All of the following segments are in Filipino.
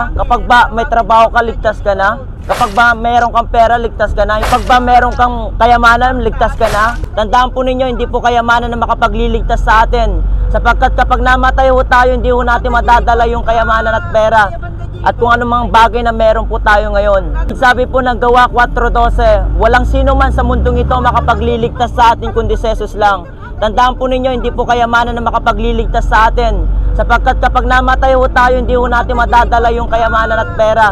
Kapag ba may trabaho ka, ligtas ka na? Kapag ba meron kang pera, ligtas ka na? Kapag ba meron kang kayamanan, ligtas ka na? Tandaan po ninyo, hindi po kayamanan na makapagliligtas sa atin. Sapagkat kapag namatay ho tayo, hindi ho natin madadala yung kayamanan at pera. At kung anumang bagay na meron po tayo ngayon. Sabi po ng Gawa 4:12, walang sino man sa mundong ito makapagliligtas sa atin kundi si Jesus lang. Tandaan po ninyo, hindi po kayamanan na makapagliligtas sa atin. Sapagkat kapag namatay ho tayo, hindi ho natin madadala yung kayamanan at pera.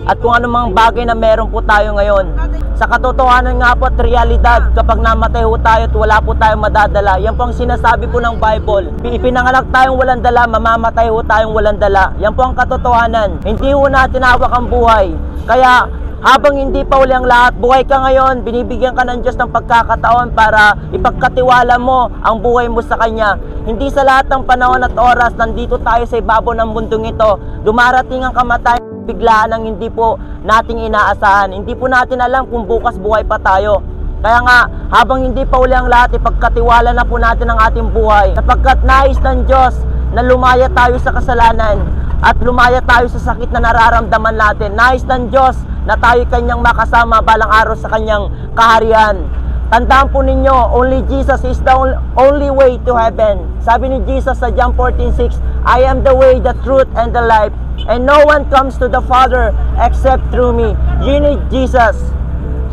At kung anumang bagay na meron po tayo ngayon. Sa katotohanan nga po at realidad, kapag namatay ho tayo at wala po tayong madadala, yan po ang sinasabi po ng Bible. Ipinanganak tayong walang dala, mamamatay ho tayong walang dala. Yan po ang katotohanan. Hindi ho natin hawak ang buhay. Kaya habang hindi pa uli ang lahat, buhay ka ngayon, binibigyan ka ng Diyos ng pagkakataon para ipagkatiwala mo ang buhay mo sa Kanya. Hindi sa lahat ng panahon at oras, nandito tayo sa ibabaw ng mundong ito, dumarating ang kamatayan biglaan ang hindi po nating inaasahan. Hindi po natin alam kung bukas buhay pa tayo. Kaya nga, habang hindi pa uli ang lahat, ipagkatiwala na po natin ang ating buhay. Sapagkat nais ng Diyos na lumaya tayo sa kasalanan at lumaya tayo sa sakit na nararamdaman natin. Nais ng Diyos na tayo Kanyang makasama balang araw sa Kanyang kaharian. Tandaan po ninyo, only Jesus is the only way to heaven. Sabi ni Jesus sa John 14:6, I am the way, the truth, and the life. And no one comes to the Father except through me. You need Jesus.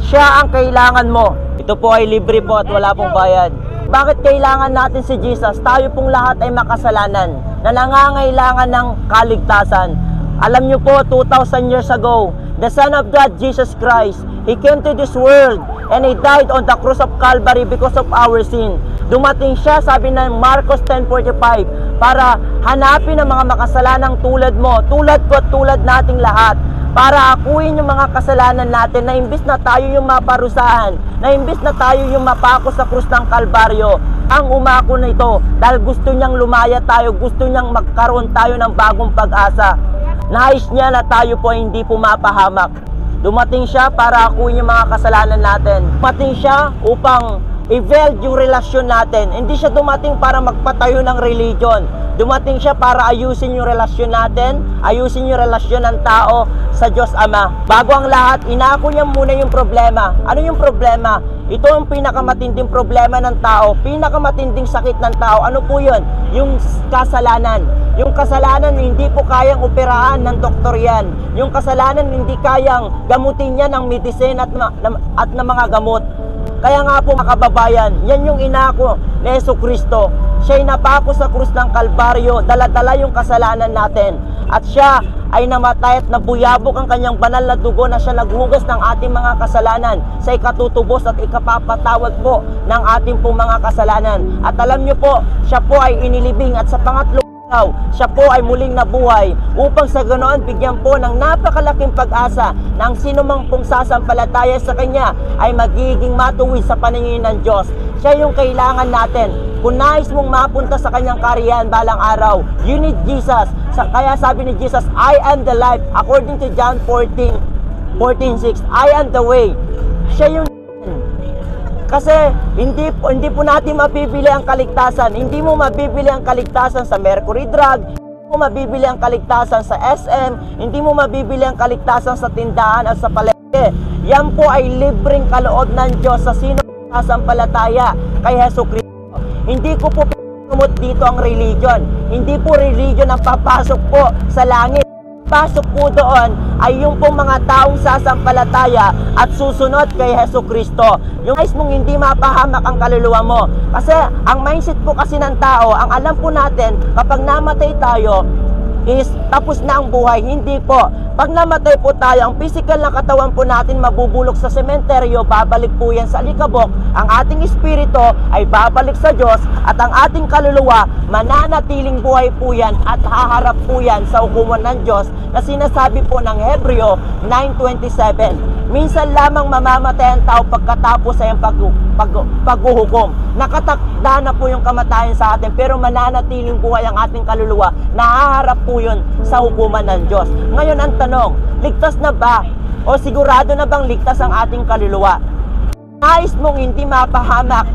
Siya ang kailangan mo. Ito po ay libre po at wala pong bayad. Bakit kailangan natin si Jesus? Tayo pong lahat ay makasalanan na nangangailangan ng kaligtasan. Alam niyo po, 2,000 years ago, the Son of God, Jesus Christ, He came to this world and He died on the cross of Calvary because of our sin. Dumating siya, sabi ng Marcos 10:45, para hanapin ang mga makasalanang tulad mo, tulad ko at tulad nating lahat, para akuin yung mga kasalanan natin na imbis na tayo yung maparusahan, na imbis na tayo yung mapako sa krus ng Kalbaryo, ang umako na ito dahil gusto niyang lumaya tayo, gusto niyang magkaroon tayo ng bagong pag-asa. Nais niya na tayo po hindi pumapahamak. Dumating siya para akuin yung mga kasalanan natin. Dumating siya upang i-veld yung relasyon natin. Hindi siya dumating para magpatayo ng religion. Dumating siya para ayusin yung relasyon natin, ayusin yung relasyon ng tao sa Diyos Ama. Bago ang lahat, inako niya muna yung problema. Ano yung problema? Ito ang pinakamatinding problema ng tao, pinakamatinding sakit ng tao. Ano po yun? Yung kasalanan. Yung kasalanan hindi po kayang operahan ng doktor yan. Yung kasalanan hindi kayang gamutin yan ng medicine at ng mga gamot. Kaya nga po mga kababayan, yan yung inako ni Jesucristo. Siya'y napako sa krus ng Kalbaryo, dala-dala yung kasalanan natin. At siya ay namatay at nabuyabok ang kanyang banal na dugo na siya naghugas ng ating mga kasalanan sa ikatutubos at ikapapatawad po ng ating pong mga kasalanan. At alam niyo po, siya po ay inilibing at sa pangatlong siya po ay muling nabuhay upang sa ganoon bigyan po ng napakalaking pag-asa na ang sino mang pong sasampalataya sa Kanya ay magiging matuwid sa paningin ng Diyos. Siya yung kailangan natin. Kung nais mong mapunta sa Kanyang kaharian balang araw, you need Jesus. Kaya sabi ni Jesus, I am the life. According to John 14:6, I am the way. Siya yung kasi hindi po natin mabibili ang kaligtasan. Hindi mo mabibili ang kaligtasan sa Mercury Drug, hindi mo mabibili ang kaligtasan sa SM, hindi mo mabibili ang kaligtasan sa tindahan at sa palengke. Yan po ay libreng kaloob ng Diyos sa sino sasampalataya kay Jesucristo. Hindi ko po pinamot dito ang religion. Hindi po religion ang papasok po sa langit. Pasok po doon ay yung pong mga taong sasampalataya at susunod kay Jesucristo. Yung guys mong hindi mapahamak ang kaluluwa mo. Kasi ang mindset po kasi ng tao, ang alam po natin, kapag namatay tayo, is tapos na ang buhay. Hindi po. Pag namatay po tayo, ang physical na katawan po natin mabubulok sa sementeryo, babalik po yan sa alikabok. Ang ating espiritu ay babalik sa Diyos at ang ating kaluluwa, mananatiling buhay po yan at haharap po yan sa hukuman ng Diyos na sinasabi po ng Hebreo 9:27. Minsan lamang mamamatay ang tao pagkatapos ay ang paghuhukom. Nakatakda na po yung kamatayan sa atin, pero mananatiling buhay ang ating kaluluwa, nahaharap po yun sa hukuman ng Diyos. Ngayon ang tanong, ligtas na ba? O sigurado na bang ligtas ang ating kaluluwa? Nais mong hindi mapahamak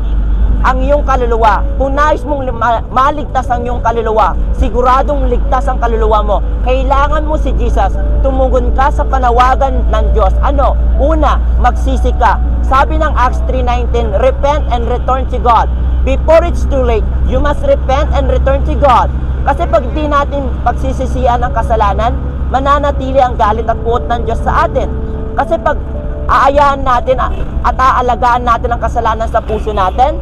ang iyong kaluluwa. Kung nais mong maligtas ang iyong kaluluwa, siguradong ligtas ang kaluluwa mo. Kailangan mo si Jesus. Tumugon ka sa panawagan ng Diyos. Ano? Una, magsisi ka. Sabi ng Acts 3:19, repent and return to God. Before it's too late, you must repent and return to God. Kasi pag di natin pagsisisihan ang kasalanan, mananatili ang galit at puot ng Diyos sa atin. Kasi pag aayaan natin at aalagaan natin ang kasalanan sa puso natin,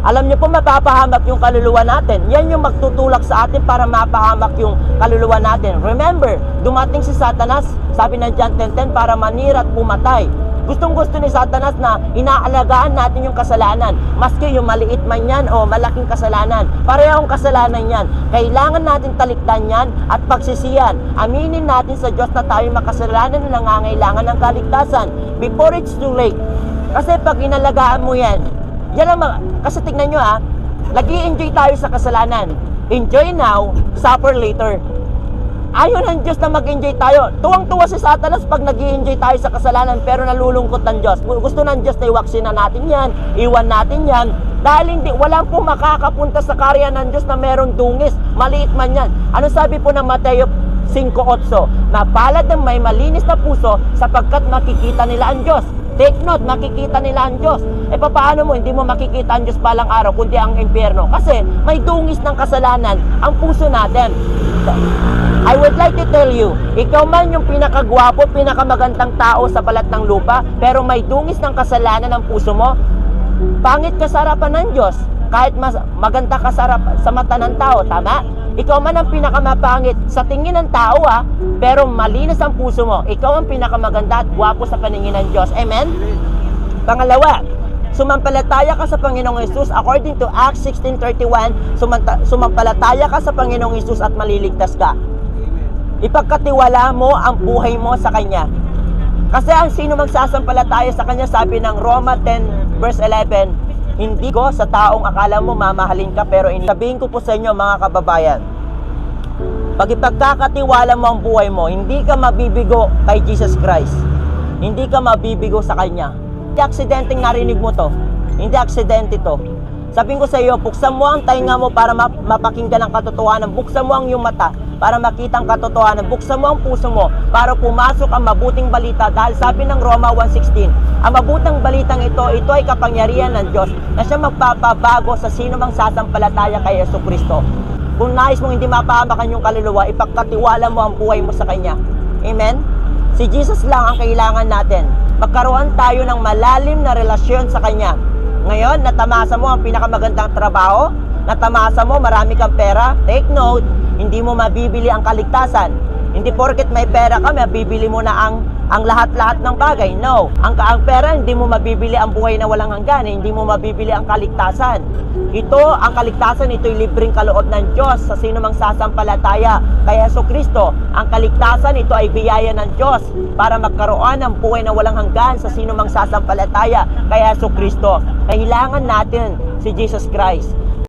alam niyo po, mapapahamak yung kaluluwa natin. Yan yung magtutulak sa atin para mapahamak yung kaluluwa natin. Remember, dumating si Satanas, sabi ng John 10:10, para manira at pumatay. Gustong-gusto ni Satanas na inaalagaan natin yung kasalanan. Maski yung maliit man yan o malaking kasalanan. Parehong kasalanan yan. Kailangan natin talikdan yan at pagsisiyan. Aminin natin sa Diyos na tayo makasalanan na nangangailangan ng kaligtasan. Before it's too late. Kasi pag inalagaan mo yan, kasi tignan nyo nag-i-enjoy tayo sa kasalanan. Enjoy now, suffer later. Ayaw ng Diyos na mag-enjoy tayo. Tuwang-tuwa si Satanas pag nag-i-enjoy tayo sa kasalanan, pero nalulungkot ng Diyos. Gusto ng Diyos na iwaksin na natin yan, iwan natin yan. Dahil walang po makakapunta sa karya ng Diyos na merong dungis. Maliit man yan. Ano sabi po ng Mateo 5:8? Mapalad ang may malinis na puso sapagkat makikita nila ang Diyos. Take note, makikita nila ang Diyos. Paano mo hindi mo makikita ang Diyos balang araw kundi ang impyerno? Kasi may dungis ng kasalanan ang puso natin. I would like to tell you, ikaw man yung pinakagwapo, pinakamagandang tao sa balat ng lupa, pero may dungis ng kasalanan ang puso mo, pangit ka sa harapan ng Diyos. Kahit maganda ka sa mata ng tao, tama? Ikaw man ang pinakamapangit sa tingin ng tao pero malinis ang puso mo. Ikaw ang pinakamaganda at gwapo sa paningin ng Diyos. Amen? Pangalawa, sumampalataya ka sa Panginoong Hesus. According to Acts 16:31, sumampalataya ka sa Panginoong Hesus at maliligtas ka. Ipagkatiwala mo ang buhay mo sa Kanya. Kasi ang sino magsasampalataya sa Kanya, sabi ng Roma 10:11, hindi ko sa taong akala mo mamahalin ka, pero sabihin ko po sa inyo mga kababayan, pag ipagkakatiwala mo ang buhay mo, hindi ka mabibigo kay Jesus Christ. Hindi ka mabibigo sa Kanya. Hindi aksidenteng narinig mo to. Hindi aksidente to. Sabihin ko sa iyo, buksan mo ang tainga mo para mapakinggan ang katotohanan. Buksan mo ang iyong mata para makita ang katotohanan. Buksan mo ang puso mo para pumasok ang mabuting balita. Dahil sabi ng Roma 1:16, ang mabuting balitang ito ay kapangyarihan ng Diyos na siya magpapabago sa sino mang sasampalataya kay Jesucristo. Kung nais mong hindi mapahamakan yung kaluluwa, ipagkatiwala mo ang buhay mo sa Kanya. Amen? Si Jesus lang ang kailangan natin. Magkaroon tayo ng malalim na relasyon sa Kanya. Ngayon, natamasa mo ang pinakamagandang trabaho, natamasa mo marami kang pera, take note, hindi mo mabibili ang kaligtasan. Hindi porket may pera ka, mabibili mo na ang lahat-lahat ng bagay. No, ang pera, hindi mo mabibili ang buhay na walang hanggan, hindi mo mabibili ang kaligtasan. Ang kaligtasan, ito'y libreng kaloob ng Diyos sa sino mang sasampalataya kay Jesucristo. Ang kaligtasan, ito ay biyaya ng Diyos para magkaroon ng buhay na walang hanggan sa sino mang sasampalataya kay Jesucristo. Kailangan natin si Jesus Christ.